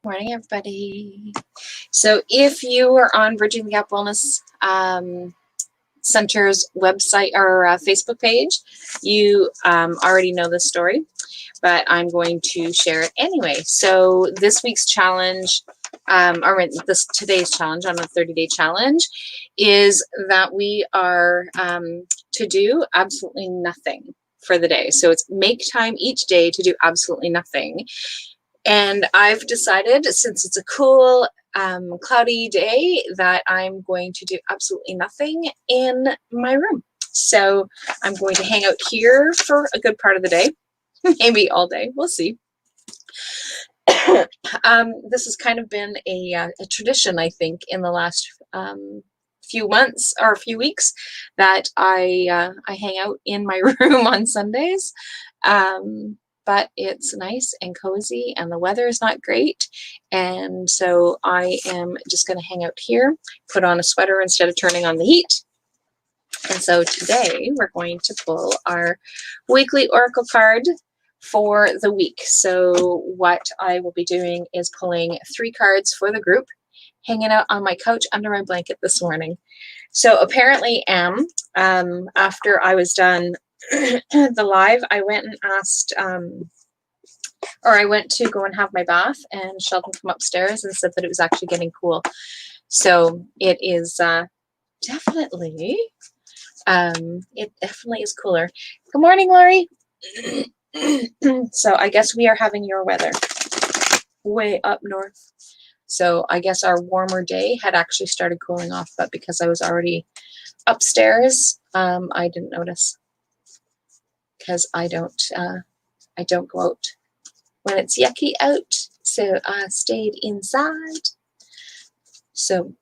Morning, everybody. So if you are on Bridging the Gap Wellness Center's website or Facebook page, you already know this story, but I'm going to share it anyway. So this week's challenge, today's challenge on a 30-day challenge, is that we are to do absolutely nothing for the day. So it's make time each day to do absolutely nothing. And I've decided, since it's a cool, cloudy day, that I'm going to do absolutely nothing in my room. So I'm going to hang out here for a good part of the day, maybe all day. We'll see. This has kind of been a tradition, I think, in the last few months or a few weeks, that I hang out in my room on Sundays. But it's nice and cozy and the weather is not great. And so I am just going to hang out here, put on a sweater instead of turning on the heat. And so today we're going to pull our weekly oracle card for the week. So what I will be doing is pulling 3 cards for the group, hanging out on my couch under my blanket this morning. So apparently, after I was done the live, I went and asked, I went to go and have my bath, and Sheldon came upstairs and said that it was actually getting cool. So it is definitely, it definitely is cooler. Good morning, Lori. So I guess we are having your weather way up north. So I guess our warmer day had actually started cooling off, but because I was already upstairs, I didn't notice, because I don't go out when it's yucky out, so I stayed inside. So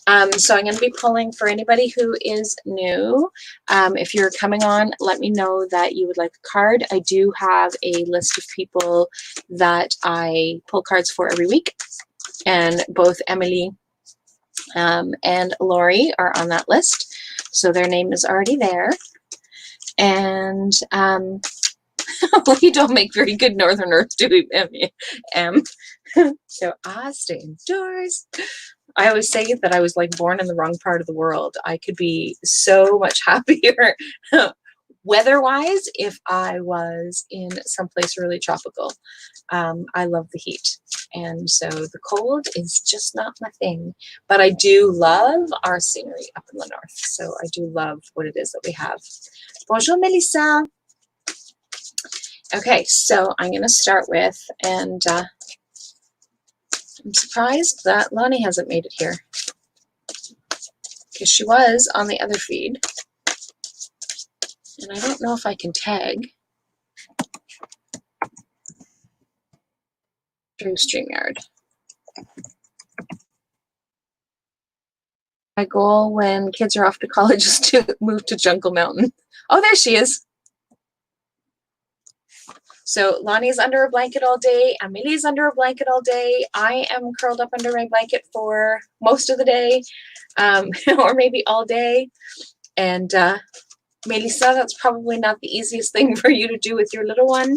I'm going to be pulling for anybody who is new. If you're coming on, let me know that you would like a card. I do have a list of people that I pull cards for every week, and both Emily and Lori are on that list, so their name is already there. And we don't make very good Northerners, do we, Em? So I stay indoors. I always say that I was like born in the wrong part of the world. I could be so much happier weather-wise if I was in someplace really tropical. I love the heat, and so the cold is just not my thing. But I do love our scenery up in the north, so I do love what it is that we have. Bonjour, Melissa. Okay, so I'm going to start with, and I'm surprised that Lonnie hasn't made it here, because she was on the other feed, and I don't know if I can tag through StreamYard. My goal when kids are off to college is to move to Jungle Mountain. Oh, there she is. So Lonnie's under a blanket all day. Amelia's under a blanket all day. I am curled up under my blanket for most of the day, or maybe all day. And Melissa, that's probably not the easiest thing for you to do with your little one.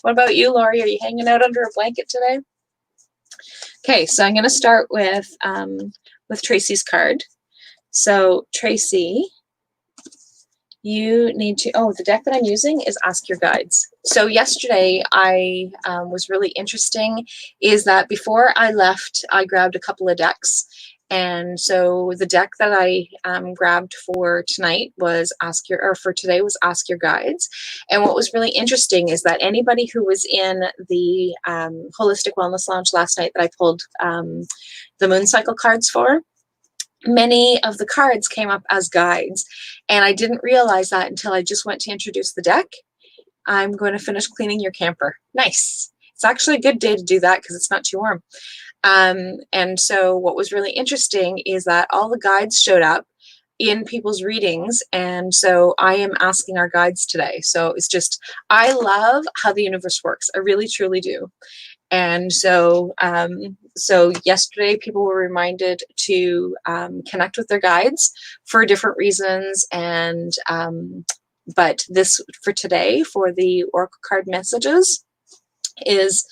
What about you, Lori? Are you hanging out under a blanket today? Okay, so I'm going to start with Tracy's card. So Tracy, you need to, the deck that I'm using is Ask Your Guides. So yesterday I was really interesting, is that before I left, I grabbed a couple of decks. And so the deck that I grabbed for tonight was Ask Your Guides. And what was really interesting is that anybody who was in the Holistic Wellness Lounge last night that I pulled the moon cycle cards for, many of the cards came up as guides. And I didn't realize that until I just went to introduce the deck. I'm going to finish cleaning your camper. Nice. It's actually a good day to do that because it's not too warm. And so what was really interesting is that all the guides showed up in people's readings. And so I am asking our guides today. So it's just, I love how the universe works. I really, truly do. And so, so yesterday people were reminded to connect with their guides for different reasons. And, but this for today, for the oracle card messages, is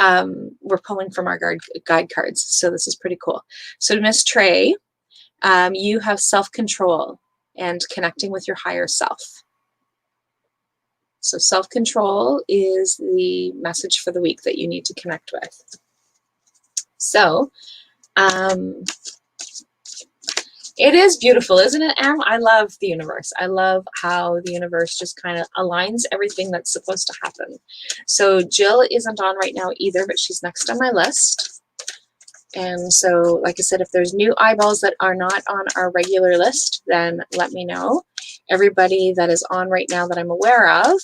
we're pulling from our guide cards. So this is pretty cool. So Miss Trey, you have self-control and connecting with your higher self. So self-control is the message for the week that you need to connect with. So it is beautiful, isn't it, Em? I love the universe. I love how the universe just kind of aligns everything that's supposed to happen. So Jill isn't on right now either, but she's next on my list. And so, like I said, if there's new eyeballs that are not on our regular list, then let me know. Everybody that is on right now that I'm aware of,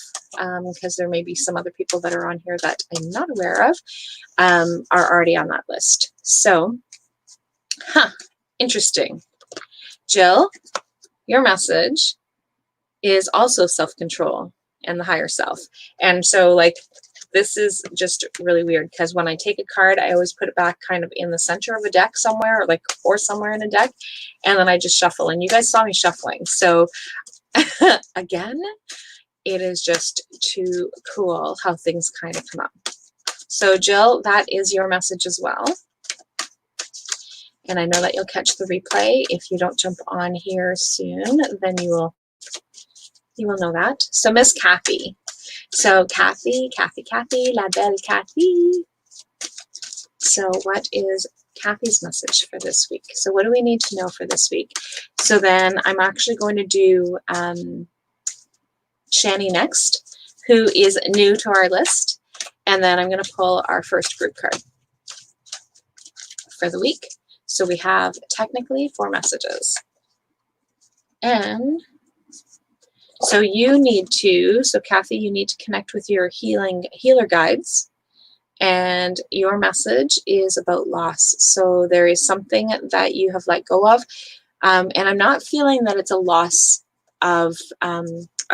because there may be some other people that are on here that I'm not aware of, are already on that list. So, interesting. Jill, your message is also self-control and the higher self. And so, like, this is just really weird because when I take a card, I always put it back kind of in the center of a deck somewhere, or somewhere in a deck, and then I just shuffle. And you guys saw me shuffling. So again, it is just too cool how things kind of come up. So Jill, that is your message as well. And I know that you'll catch the replay. If you don't jump on here soon, then you will know that. So Miss Kathy. So Kathy, la belle Kathy. So what is Kathy's message for this week? So what do we need to know for this week? So then I'm actually going to do Shani next, who is new to our list. And then I'm going to pull our first group card for the week. So we have technically 4 messages. And so you need to, so Kathy, you need to connect with your healer guides. And your message is about loss. So there is something that you have let go of. And I'm not feeling that it's a loss of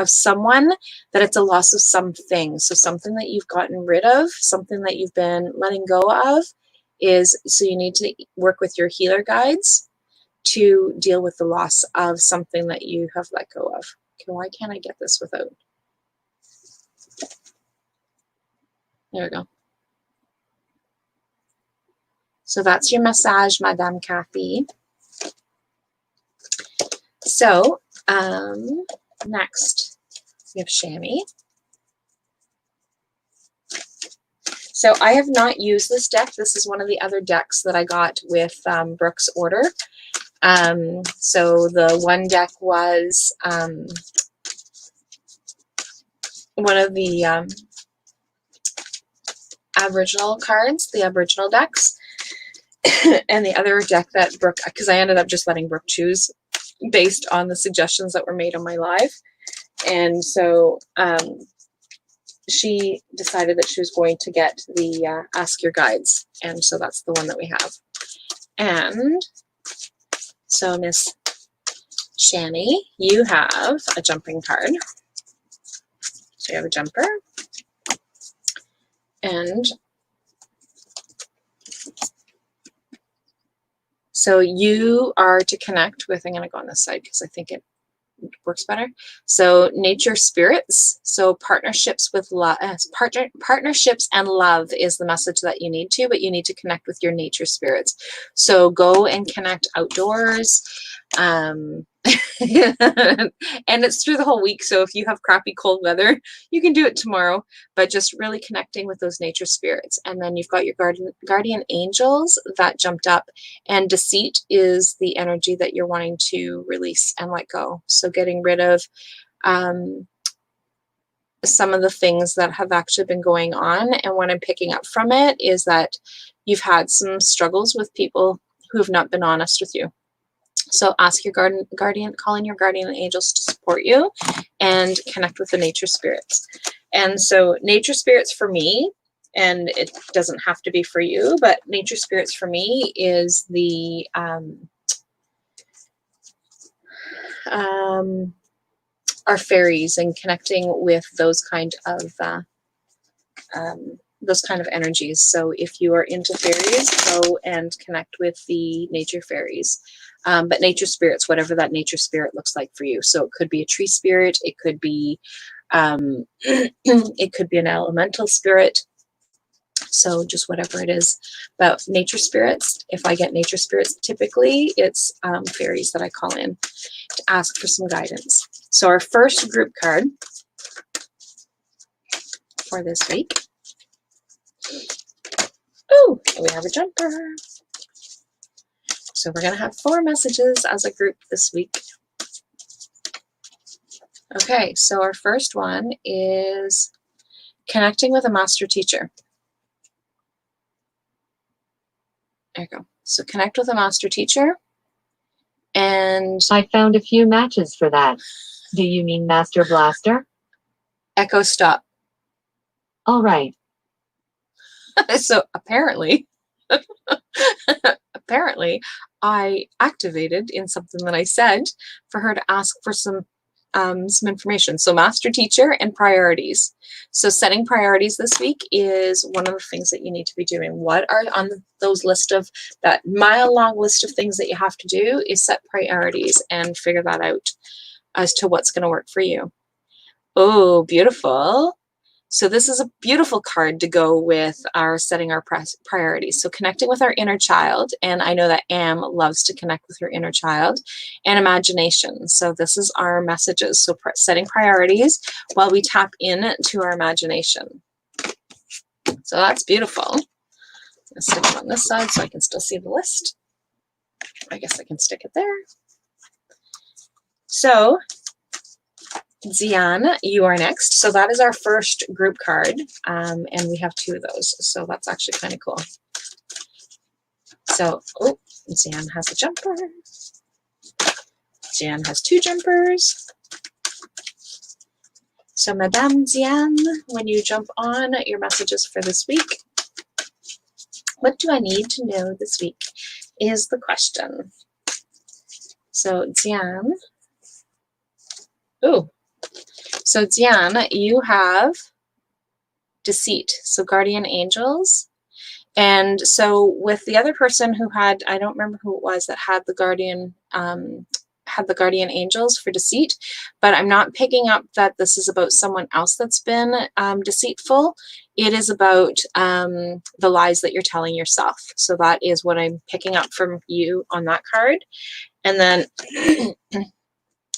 someone, that it's a loss of something. So something that you've gotten rid of, something that you've been letting go of, is, so you need to work with your healer guides to deal with the loss of something that you have let go of. Okay, why can't I get this without? There we go. So that's your message, Madame Kathy. So next we have Shami. So I have not used this deck. This is one of the other decks that I got with Brooke's order. So the one deck was one of the Aboriginal cards, the Aboriginal decks. And the other deck that Brooke, because I ended up just letting Brooke choose based on the suggestions that were made on my live. And so she decided that she was going to get the Ask Your Guides. And so that's the one that we have. And so Miss Shani, you have a jumping card. So you have a jumper. And so you are to connect with, I'm going to go on this side because I think it works better. So nature spirits, so partnerships with love, partnerships and love is the message that you need to, but you need to connect with your nature spirits. So go and connect outdoors. And it's through the whole week. So if you have crappy cold weather, you can do it tomorrow, but just really connecting with those nature spirits. And then you've got your guardian angels that jumped up, and deceit is the energy that you're wanting to release and let go. So getting rid of some of the things that have actually been going on. And what I'm picking up from it is that you've had some struggles with people who have not been honest with you. So ask your guardian, call in your guardian angels to support you and connect with the nature spirits. And so nature spirits for me, and it doesn't have to be for you, but nature spirits for me is the our fairies, and connecting with those kind of energies. So if you are into fairies, go and connect with the nature fairies. But nature spirits, whatever that nature spirit looks like for you. So it could be a tree spirit, it could be it could be an elemental spirit. So just whatever it is about nature spirits. If I get nature spirits, typically it's fairies that I call in to ask for some guidance. So our first group card for this week. Oh, we have a jumper. So we're going to have 4 messages as a group this week. Okay, so our first one is connecting with a master teacher. There you go. So connect with a master teacher. And I found a few matches for that. Do you mean Master Blaster? Echo stop. All right. So apparently, I activated in something that I said for her to ask for some information. So master teacher and priorities. So setting priorities this week is one of the things that you need to be doing. What are on those list of that mile-long list of things that you have to do is set priorities and figure that out as to what's going to work for you. Oh, beautiful. So this is a beautiful card to go with our setting our priorities. So connecting with our inner child, and I know that Am loves to connect with her inner child, and imagination. So this is our messages. So setting priorities while we tap into our imagination. So that's beautiful. I'm gonna stick it on this side so I can still see the list. I guess I can stick it there. So Zian, you are next. So that is our first group card, and we have 2 of those. So that's actually kind of cool. So, oh, Zian has a jumper. Zian has 2 jumpers. So Madame Zian, when you jump on your messages for this week, what do I need to know this week is the question. So Zian, oh, so Zian, you have deceit, so guardian angels. And so with the other person who had, I don't remember who it was that had the guardian angels for deceit, but I'm not picking up that this is about someone else that's been deceitful. It is about the lies that you're telling yourself. So that is what I'm picking up from you on that card. And then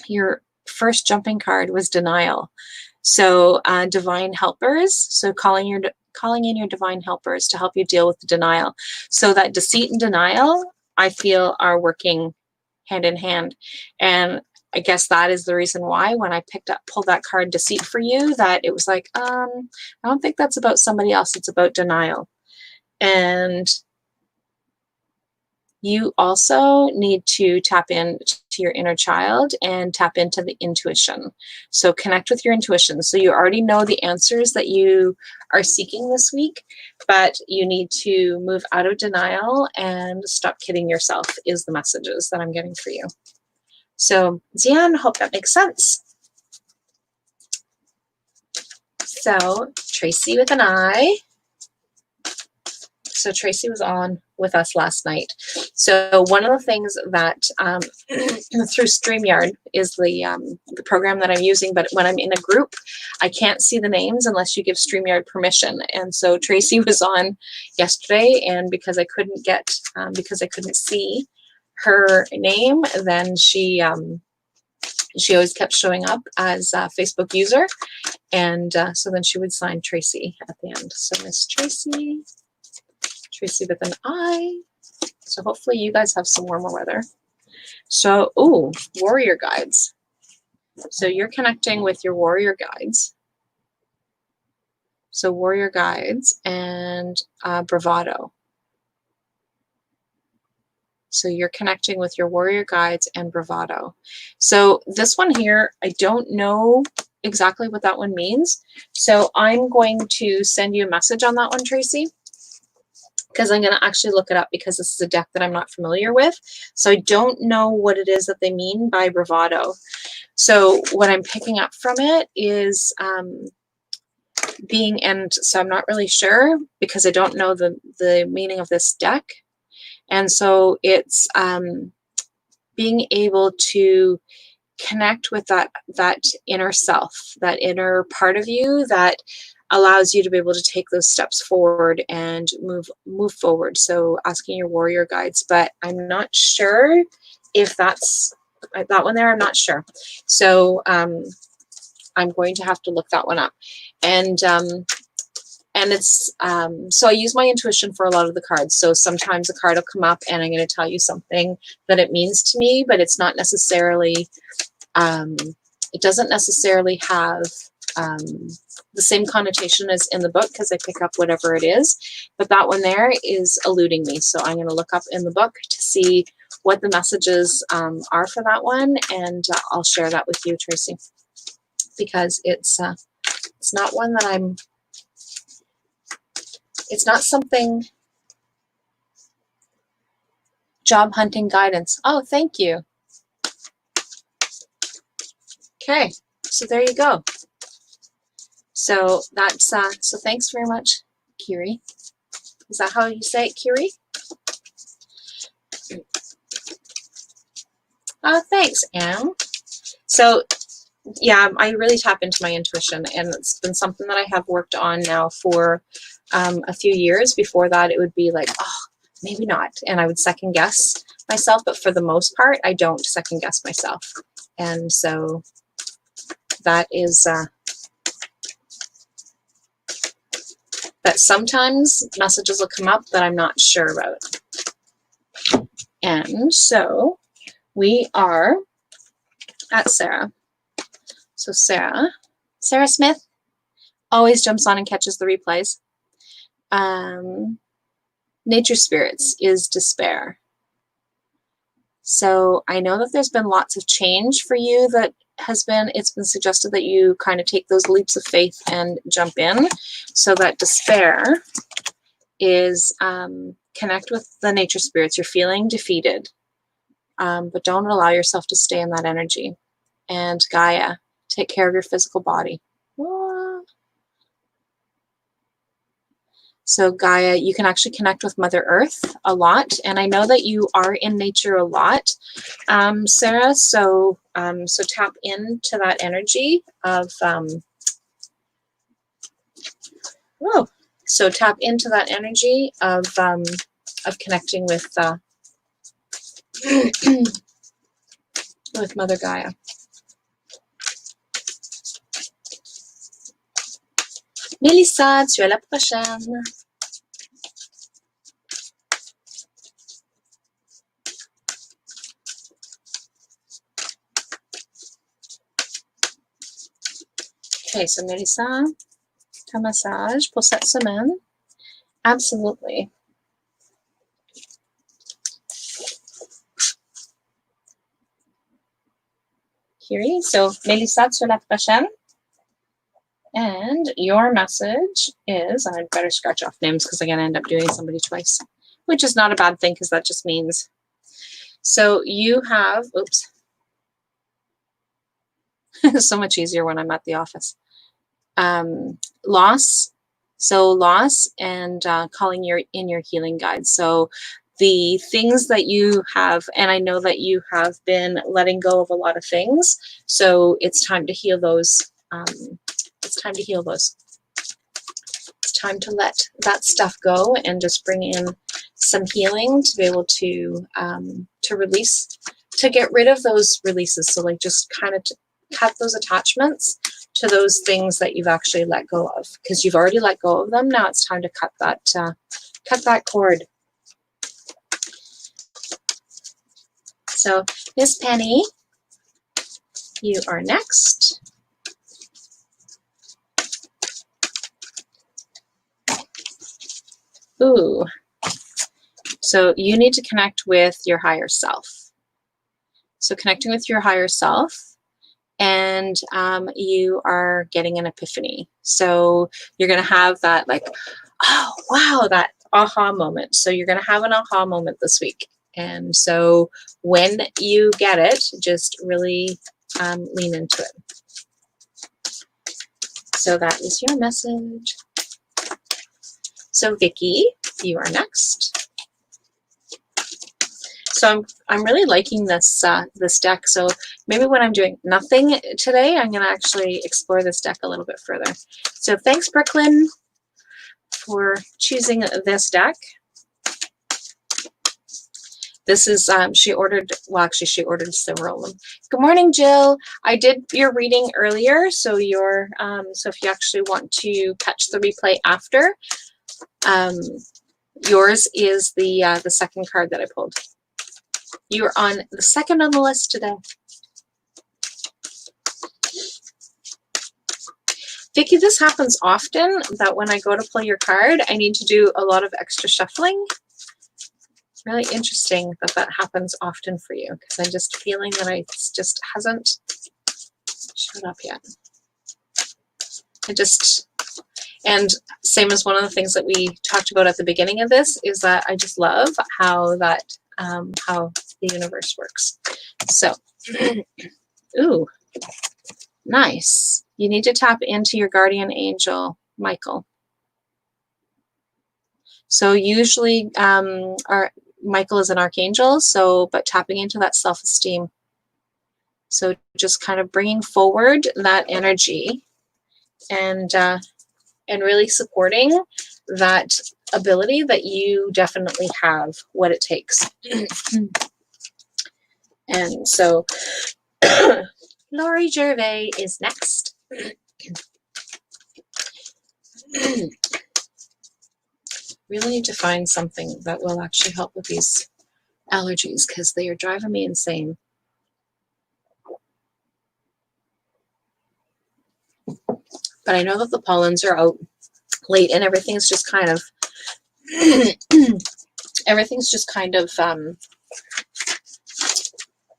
your first jumping card was denial. So divine helpers. So calling in your divine helpers to help you deal with the denial. So that deceit and denial, I feel, are working hand in hand. And I guess that is the reason why when I pulled that card deceit for you, that it was like, I don't think that's about somebody else. It's about denial. And you also need to tap into your inner child and tap into the intuition. So connect with your intuition. So you already know the answers that you are seeking this week, but you need to move out of denial and stop kidding yourself is the messages that I'm getting for you. So Zian, hope that makes sense. So Tracy with an I. So Tracy was on with us last night. So one of the things that through StreamYard is the program that I'm using, but when I'm in a group, I can't see the names unless you give StreamYard permission. And so Tracy was on yesterday, and because I couldn't see her name, then she always kept showing up as a Facebook user, and so then she would sign Tracy at the end. So Miss Tracy with an I. So hopefully you guys have some warmer weather. So, ooh, warrior guides. So you're connecting with your warrior guides. So warrior guides and bravado. So you're connecting with your warrior guides and bravado. So this one here, I don't know exactly what that one means. So I'm going to send you a message on that one, Tracy, because I'm going to actually look it up because this is a deck that I'm not familiar with. So I don't know what it is that they mean by bravado. So what I'm picking up from it is and so I'm not really sure because I don't know the meaning of this deck. And so it's being able to connect with that inner self, that inner part of you that allows you to be able to take those steps forward and move forward. So asking your warrior guides, but I'm not sure if that's that one there. I'm not sure. So I'm going to have to look that one up. And it's so I use my intuition for a lot of the cards. So sometimes a card will come up and I'm going to tell you something that it means to me, but it's not necessarily it doesn't necessarily have the same connotation as in the book, because I pick up whatever it is. But that one there is eluding me. So I'm going to look up in the book to see what the messages are for that one, and I'll share that with you, Tracy, because it's not one that it's not something. Job hunting guidance. Oh, thank you. Okay, so there you go. So that's so thanks very much, Kiri. Is that how you say it, Kiri? Oh, thanks, Anne. So yeah, I really tap into my intuition, and it's been something that I have worked on now for a few years. Before that, it would be like, oh, maybe not, and I would second guess myself, but for the most part, I don't second guess myself. And so that is that sometimes messages will come up that I'm not sure about. And so we are at Sarah. So Sarah Smith always jumps on and catches the replays. Nature spirits is despair. So I know that there's been lots of change for you that it's been suggested that you kind of take those leaps of faith and jump in. So that despair is connect with the nature spirits. You're feeling defeated, but don't allow yourself to stay in that energy. And Gaia, take care of your physical body. So Gaia, you can actually connect with Mother Earth a lot. And I know that you are in nature a lot, Sarah. So tap into that energy of, so tap into that energy of connecting with, with Mother Gaia. Mélissa, tu es la prochaine. Okay, so Mélissa, ton message pour cette semaine. Absolutely. Kiri, so Mélissa, tu es la prochaine. And your message is, I'd better scratch off names because I'm going to end up doing somebody twice, which is not a bad thing because that just means. So you have, oops. It's so much easier when I'm at the office. Loss. So loss and calling in your healing guides. So the things that you have, and I know that you have been letting go of a lot of things. So it's time to heal those. It's time to heal those. It's time to let that stuff go and just bring in some healing to be able to release, to get rid of those releases. So like just kind of cut those attachments to those things that you've actually let go of, because you've already let go of them. Now it's time to cut that cord. So Miss Penny, you are next. Ooh, so you need to connect with your higher self. So connecting with your higher self, and you are getting an epiphany. So you're going to have that like, oh, wow, that aha moment. So you're going to have an aha moment this week. And so when you get it, just really lean into it. So that is your message. So Vicky, you are next. So I'm really liking this this deck. So maybe when I'm doing nothing today, I'm gonna actually explore this deck a little bit further. So thanks, Brooklyn, for choosing this deck. This is, she ordered, well, actually she ordered several of them. Good morning, Jill. I did your reading earlier, so you're, so if you actually want to catch the replay after, yours is the second card that I pulled. You're on the second on the list today. Vicky, this happens often that when I go to pull your card, I need to do a lot of extra shuffling. Really interesting that that happens often for you, because I'm just feeling that it just hasn't showed up yet. And same as one of the things that we talked about at the beginning of this is that I just love how that, how the universe works. So, ooh, nice. You need to tap into your guardian angel, Michael. So usually, Michael is an archangel, so, but tapping into that self-esteem. So just kind of bringing forward that energy and really supporting that ability that you definitely have what it takes. And so Laurie Gervais is next. Really need to find something that will actually help with these allergies, because they are driving me insane. But I know that the pollens are out late and everything's just kind of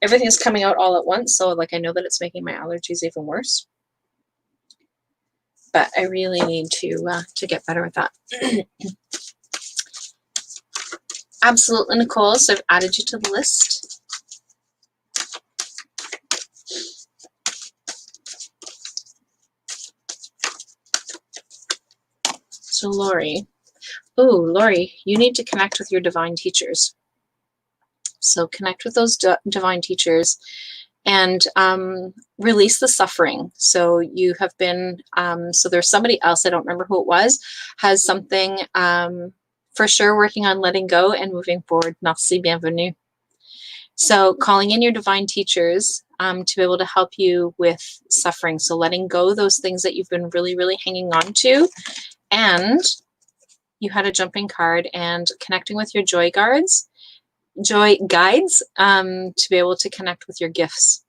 everything's coming out all at once. So like I know that it's making my allergies even worse. But I really need to get better with that. Absolutely, Nicole. So I've added you to the list. So Lori. Oh, Lori, you need to connect with your divine teachers. So connect with those divine teachers and release the suffering. So you have been, so there's somebody else, I don't remember who it was, has something for sure working on letting go and moving forward. Merci, bienvenue. So calling in your divine teachers to be able to help you with suffering. So letting go those things that you've been really, really hanging on to. And you had a jumping card and connecting with your joy guides to be able to connect with your gifts.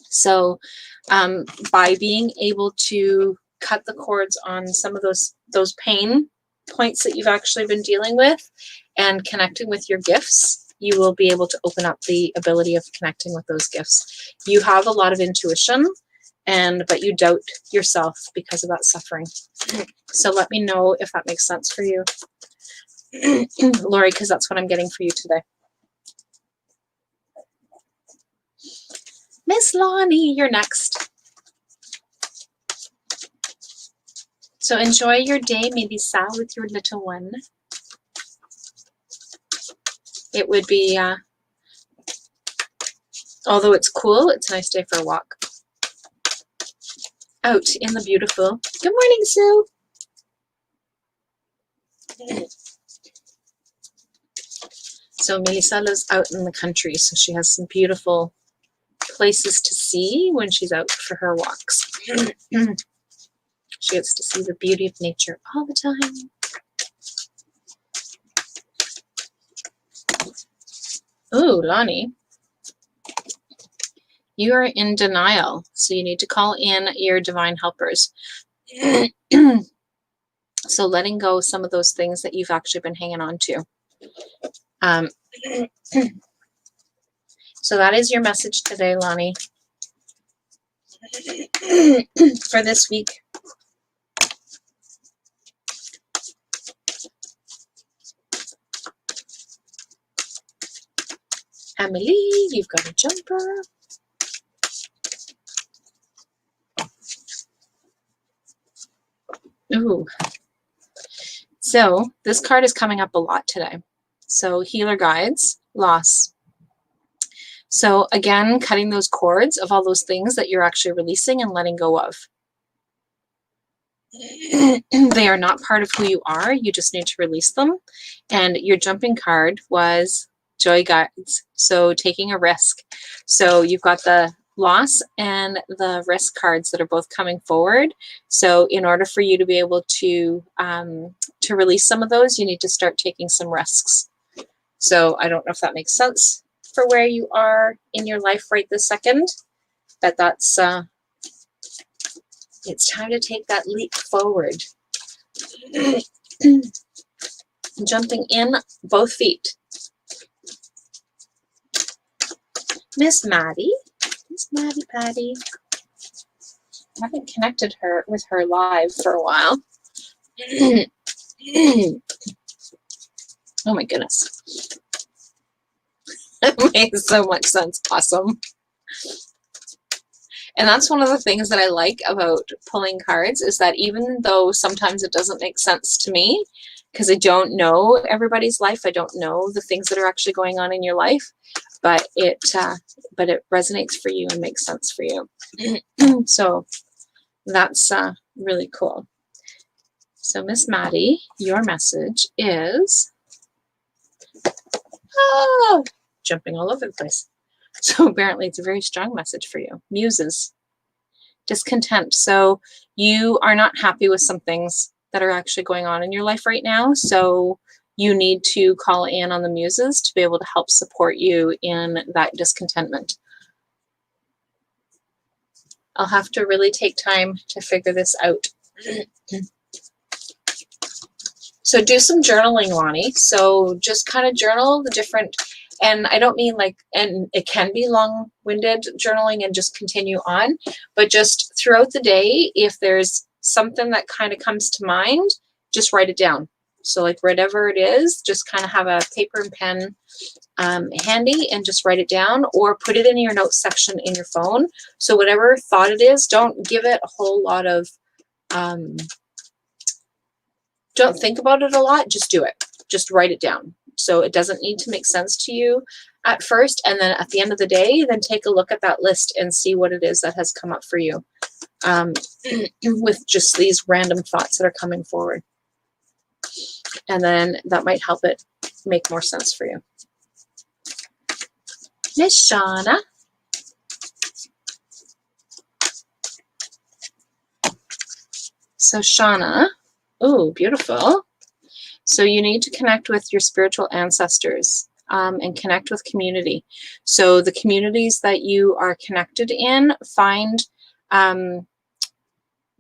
So by being able to cut the cords on some of those pain points that you've actually been dealing with and connecting with your gifts, you will be able to open up the ability of connecting with those gifts. You have a lot of intuition, but you doubt yourself because of that suffering. So let me know if that makes sense for you, Lori, because that's what I'm getting for you today. Miss Lonnie, you're next. So enjoy your day, Melissa, with your little one. It would be, although it's cool, it's a nice day for a walk. Out in the beautiful. Good morning, Sue. So Melissa lives out in the country, so she has some beautiful places to see when she's out for her walks. She gets to see the beauty of nature all the time. Oh, Lonnie, you are in denial, so you need to call in your divine helpers. So letting go some of those things that you've actually been hanging on to. So that is your message today, Lonnie, for this week. Emily, you've got a jumper. Ooh. So this card is coming up a lot today. So healer guides, loss, So again, cutting those cords of all those things that you're actually releasing and letting go of. They are not part of who you are. You just need to release them. And your jumping card was Joy Guides. So taking a risk. So you've got the loss and the risk cards that are both coming forward. So in order for you to be able to release some of those, you need to start taking some risks. So I don't know if that makes sense for where you are in your life right this second, but that's it's time to take that leap forward. Jumping in both feet. Miss Maddie Patty. I haven't connected her with her live for a while. Oh my goodness. That makes so much sense. Awesome. And that's one of the things that I like about pulling cards, is that even though sometimes it doesn't make sense to me, because I don't know everybody's life, I don't know the things that are actually going on in your life, but it resonates for you and makes sense for you. So that's really cool. So Miss Maddie, your message is jumping all over the place. So apparently it's a very strong message for you. Muses, discontent. So you are not happy with some things that are actually going on in your life right now. So you need to call in on the muses to be able to help support you in that discontentment. I'll have to really take time to figure this out. So do some journaling, Lonnie. So just kind of journal the different, and I don't mean like, and it can be long-winded journaling and just continue on, but just throughout the day, if there's something that kind of comes to mind, just write it down. So like whatever it is, just kind of have a paper and pen handy and just write it down, or put it in your notes section in your phone. So whatever thought it is, don't give it a whole lot of, don't think about it a lot, just do it. Just write it down. So it doesn't need to make sense to you at first. And then at the end of the day, then take a look at that list and see what it is that has come up for you with just these random thoughts that are coming forward. And then that might help it make more sense for you. Miss Shauna. So Shauna, oh, beautiful. So you need to connect with your spiritual ancestors and connect with community. So the communities that you are connected in,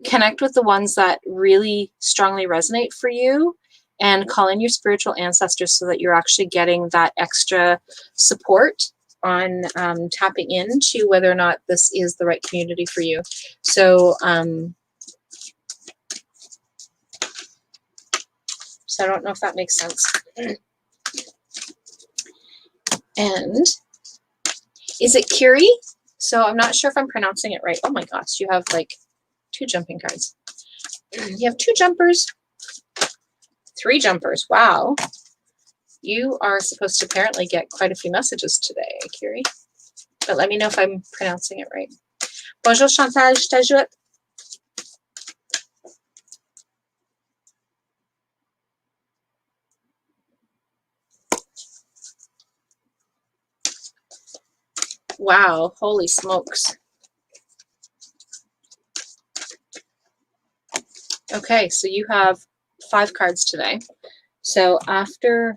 connect with the ones that really strongly resonate for you, and call in your spiritual ancestors so that you're actually getting that extra support on tapping into whether or not this is the right community for you. So, so I don't know if that makes sense. And is it Curie? So I'm not sure if I'm pronouncing it right. Oh my gosh, you have like 2 jumping cards. You have 2 jumpers, 3 jumpers. Wow. You are supposed to apparently get quite a few messages today, Curie. But let me know if I'm pronouncing it right. Bonjour Chantal, je t'ajoute. Wow, holy smokes. Okay, so you have 5 cards today. So after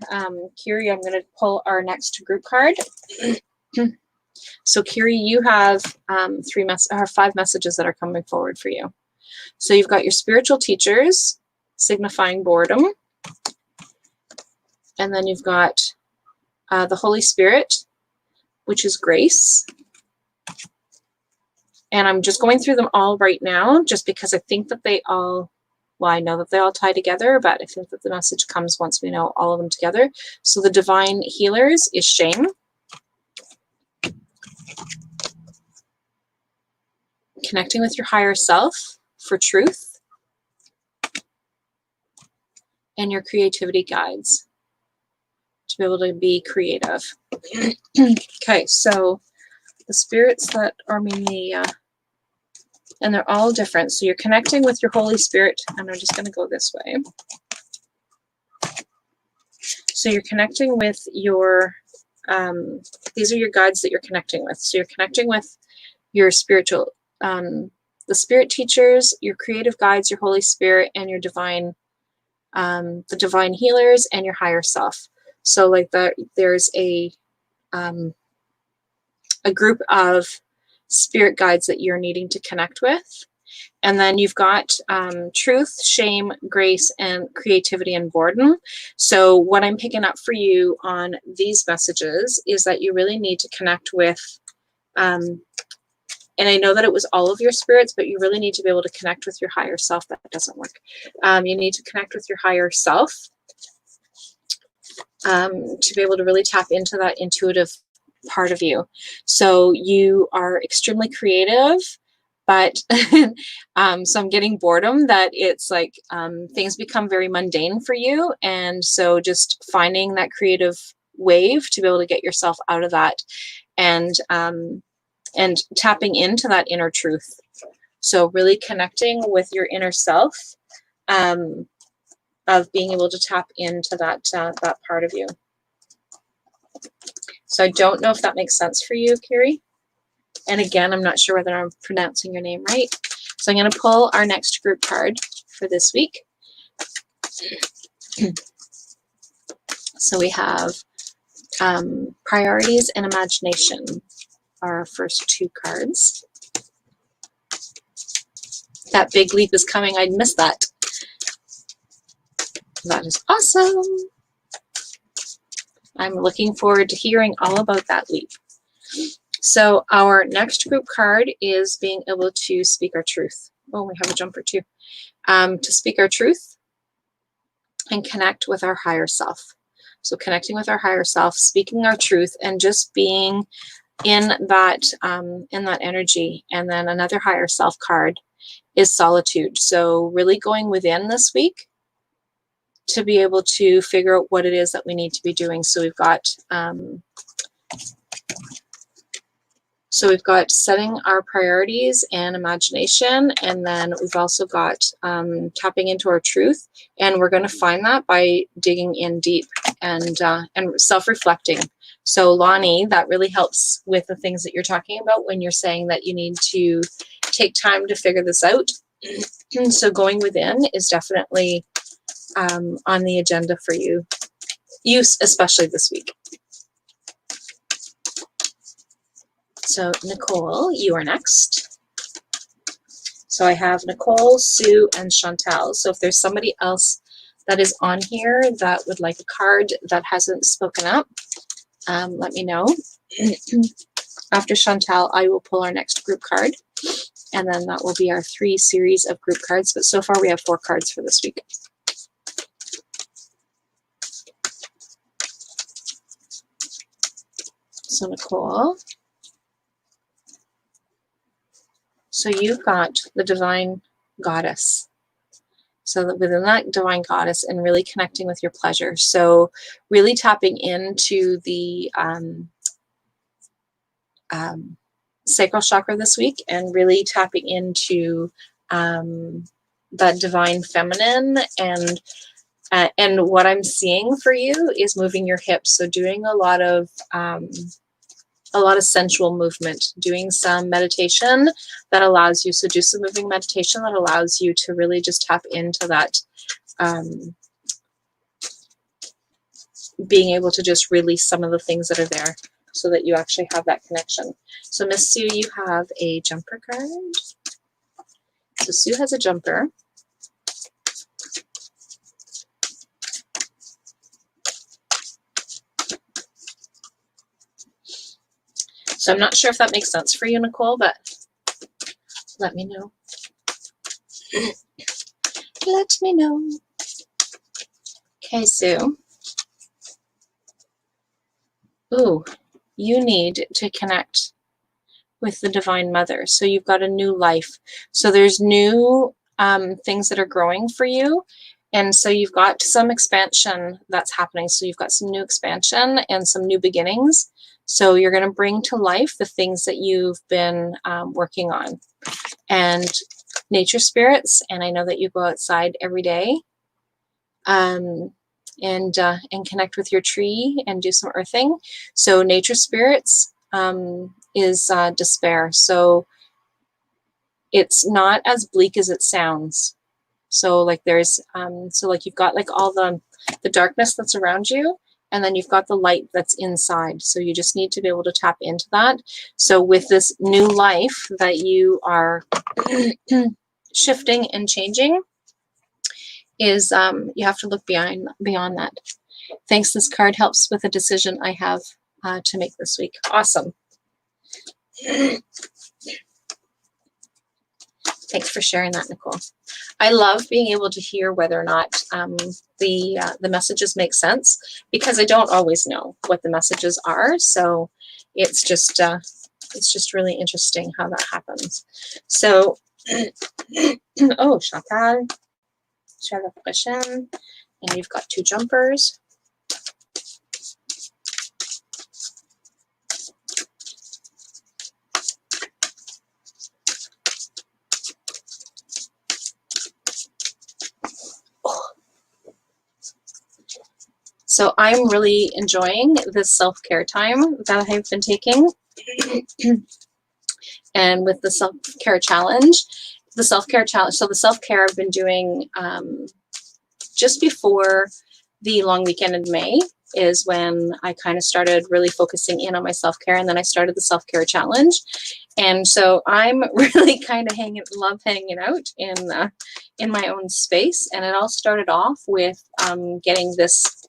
Curie, I'm going to pull our next group card. So Curie, you have 5 messages that are coming forward for you. So you've got your spiritual teachers, signifying boredom. And then you've got the Holy Spirit, which is grace. And I'm just going through them all right now, just because I think that they all, well, I know that they all tie together, but I think that the message comes once we know all of them together. So the divine healers is shame. Connecting with your higher self for truth. And your creativity guides. to be able to be creative. Okay, so the spirits that are mainly, and they're all different. So you're connecting with your Holy Spirit, and I'm just going to go this way. So you're connecting with your, these are your guides that you're connecting with. So you're connecting with your spiritual, the spirit teachers, your creative guides, your Holy Spirit, and your divine, the divine healers, and your higher self. So like there's a group of spirit guides that you're needing to connect with. And then you've got truth, shame, grace, and creativity and boredom. So what I'm picking up for you on these messages is that you really need to connect with, and I know that it was all of your spirits, but you really need to be able to connect with your higher self. That doesn't work. You need to connect with your higher self to be able to really tap into that intuitive part of you. So you are extremely creative, but so I'm getting boredom that it's like things become very mundane for you. And so just finding that creative wave to be able to get yourself out of that, and tapping into that inner truth. So really connecting with your inner self, of being able to tap into that that part of you. So I don't know if that makes sense for you, Carrie. And again, I'm not sure whether I'm pronouncing your name right. So I'm going to pull our next group card for this week. So we have priorities and imagination are our first two cards. That big leap is coming. I'd miss that. That is awesome. I'm looking forward to hearing all about that leap. So our next group card is being able to speak our truth. Oh, we have a jumper too. To speak our truth and connect with our higher self. So connecting with our higher self, speaking our truth, and just being in that energy. And then another higher self card is solitude. So really going within this week to be able to figure out what it is that we need to be doing. So we've got setting our priorities and imagination, and then we've also got tapping into our truth, and we're going to find that by digging in deep and self-reflecting. So Lonnie, that really helps with the things that you're talking about when you're saying that you need to take time to figure this out. So going within is definitely on the agenda for you, especially this week. So Nicole, you are next. So I have Nicole, Sue, and Chantel. So if there's somebody else that is on here that would like a card that hasn't spoken up, let me know. After Chantel, I will pull our next group card, and then that will be our 3 series of group cards. But so far we have 4 cards for this week. So Nicole, so you've got the divine goddess. So that within that divine goddess and really connecting with your pleasure. So really tapping into the sacral chakra this week, and really tapping into that divine feminine. And what I'm seeing for you is moving your hips. So doing a lot of sensual movement, doing some meditation that allows you, so do some moving meditation that allows you to really just tap into that, being able to just release some of the things that are there so that you actually have that connection. So Miss Sue, you have a jumper card. So Sue has a jumper. So I'm not sure if that makes sense for you, Nicole, but let me know. Let me know. Okay, Sue. Ooh, you need to connect with the Divine Mother. So you've got a new life. So there's new things that are growing for you. And so you've got some expansion that's happening. So you've got some new expansion and some new beginnings. So you're going to bring to life the things that you've been working on. And nature spirits, and I know that you go outside every day, and connect with your tree and do some earthing. So nature spirits is despair. So it's not as bleak as it sounds. So like there's so like you've got like all the darkness that's around you, and then you've got the light that's inside. So you just need to be able to tap into that. So with this new life that you are shifting and changing, is you have to look beyond that. Thanks, this card helps with a decision I have to make this week. Awesome. Thanks for sharing that, Nicole. I love being able to hear whether or not the messages make sense, because I don't always know what the messages are. So it's just really interesting how that happens. So, oh, Chantal, share the question, and you've got 2 jumpers. So I'm really enjoying this self-care time that I've been taking. And with the self-care challenge, so the self-care I've been doing just before the long weekend in May is when I kind of started really focusing in on my self-care, and then I started the self-care challenge. And so I'm really kind of love hanging out in my own space. And it all started off with getting this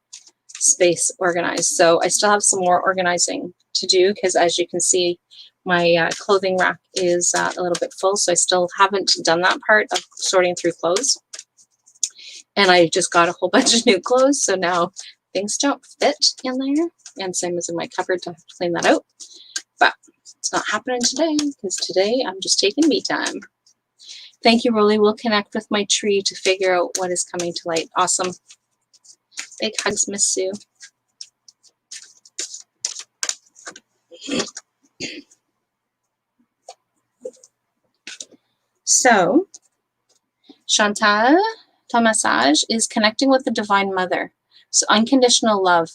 space organized. So I still have some more organizing to do, because as you can see, my clothing rack is a little bit full. So I still haven't done that part of sorting through clothes. And I just got a whole bunch of new clothes. So now things don't fit in there. And same as in my cupboard, to have to clean that out. But it's not happening today, because today I'm just taking me time. Thank you, Rolly. We'll connect with my tree to figure out what is coming to light. Awesome. Big hugs, Miss Sue. So, Chantal, ton message is connecting with the Divine Mother. So, unconditional love.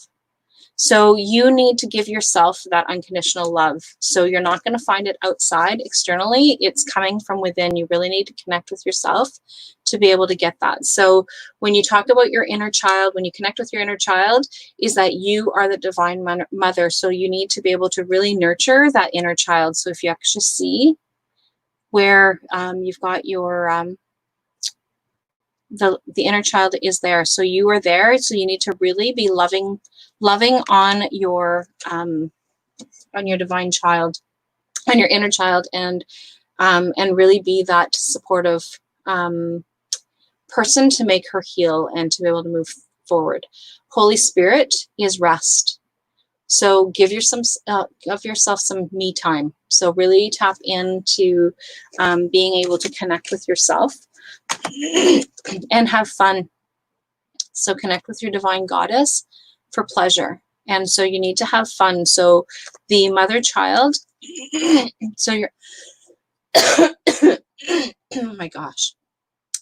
So you need to give yourself that unconditional love. So you're not going to find it outside externally. It's coming from within. You really need to connect with yourself to be able to get that. So when you talk about your inner child, when you connect with your inner child, is that you are the Divine Mother. So you need to be able to really nurture that inner child. So if you actually see where you've got your the inner child is there, so you are there. So you need to really be loving on your divine child, on your inner child, and really be that supportive person to make her heal and to be able to move forward. Holy Spirit is rest. So give yourself some me time. So really tap into being able to connect with yourself and have fun. So connect with your divine goddess for pleasure. And so you need to have fun. So the mother child, so you're, oh my gosh.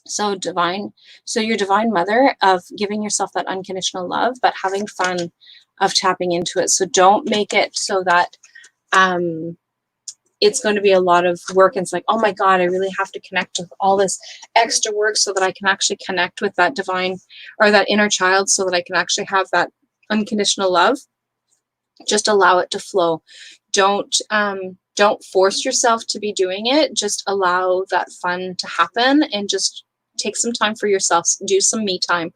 So your divine mother of giving yourself that unconditional love, but having fun of tapping into it. So don't make it so that it's going to be a lot of work. And it's like, oh my God, I really have to connect with all this extra work so that I can actually connect with that divine or that inner child, so that I can actually have that unconditional love. Just allow it to flow. Don't force yourself to be doing it. Just allow that fun to happen, and just take some time for yourself. Do some me time.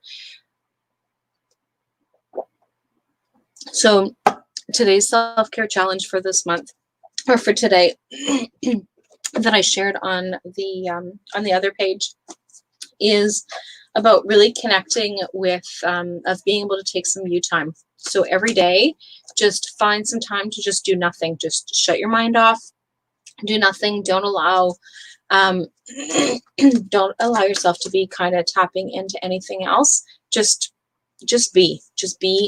So today's self-care challenge for this month, or for today, that I shared on the other page, is about really connecting with of being able to take some you time. So every day, just find some time to just do nothing. Just shut your mind off. Do nothing. Don't allow don't allow yourself to be kind of tapping into anything else. Just be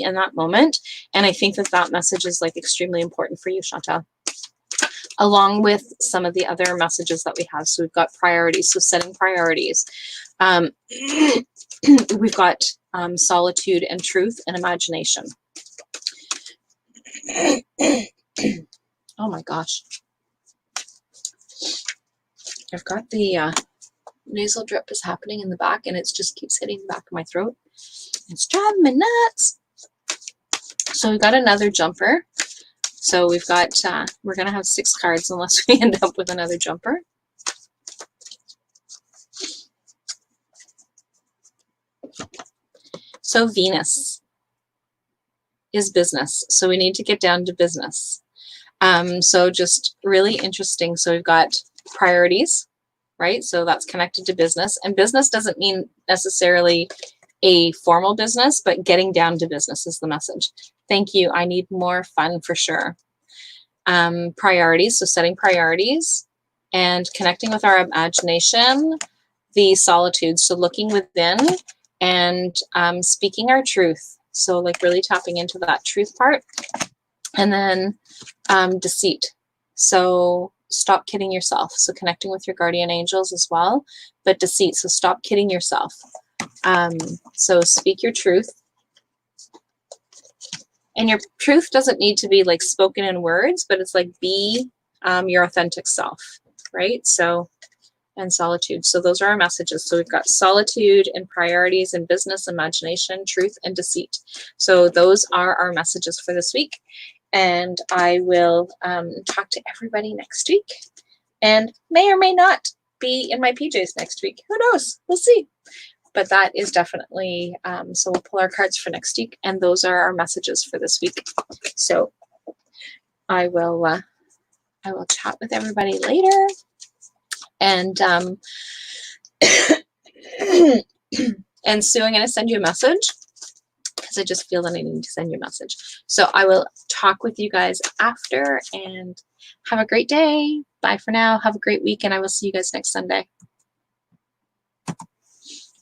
in that moment. And I think that that message is like extremely important for you, Chantal, along with some of the other messages that we have. So we've got priorities, so setting priorities. We've got solitude and truth and imagination. Oh my gosh. I've got the nasal drip is happening in the back, and it just keeps hitting the back of my throat. It's driving me nuts. So we've got another jumper. So we've got, we're going to have 6 cards unless we end up with another jumper. So Venus is business. So we need to get down to business. So just really interesting. So we've got priorities, right? So that's connected to business. And business doesn't mean necessarily a formal business, but getting down to business is the message. Thank you. I need more fun for sure. Priorities. So setting priorities and connecting with our imagination, the solitude. So looking within and speaking our truth. So like really tapping into that truth part. And then deceit. So stop kidding yourself. So connecting with your guardian angels as well, but deceit. So stop kidding yourself. So speak your truth. And your truth doesn't need to be like spoken in words, but it's like be your authentic self, right? So, and solitude. So those are our messages. So we've got solitude and priorities and business, imagination, truth, and deceit. So those are our messages for this week. And I will talk to everybody next week, and may or may not be in my PJs next week. Who knows? We'll see. But that is definitely, so we'll pull our cards for next week, and those are our messages for this week. So I will chat with everybody later. And and Sue, I'm going to send you a message because I just feel that I need to send you a message. So I will talk with you guys after, and have a great day. Bye for now. Have a great week, and I will see you guys next Sunday.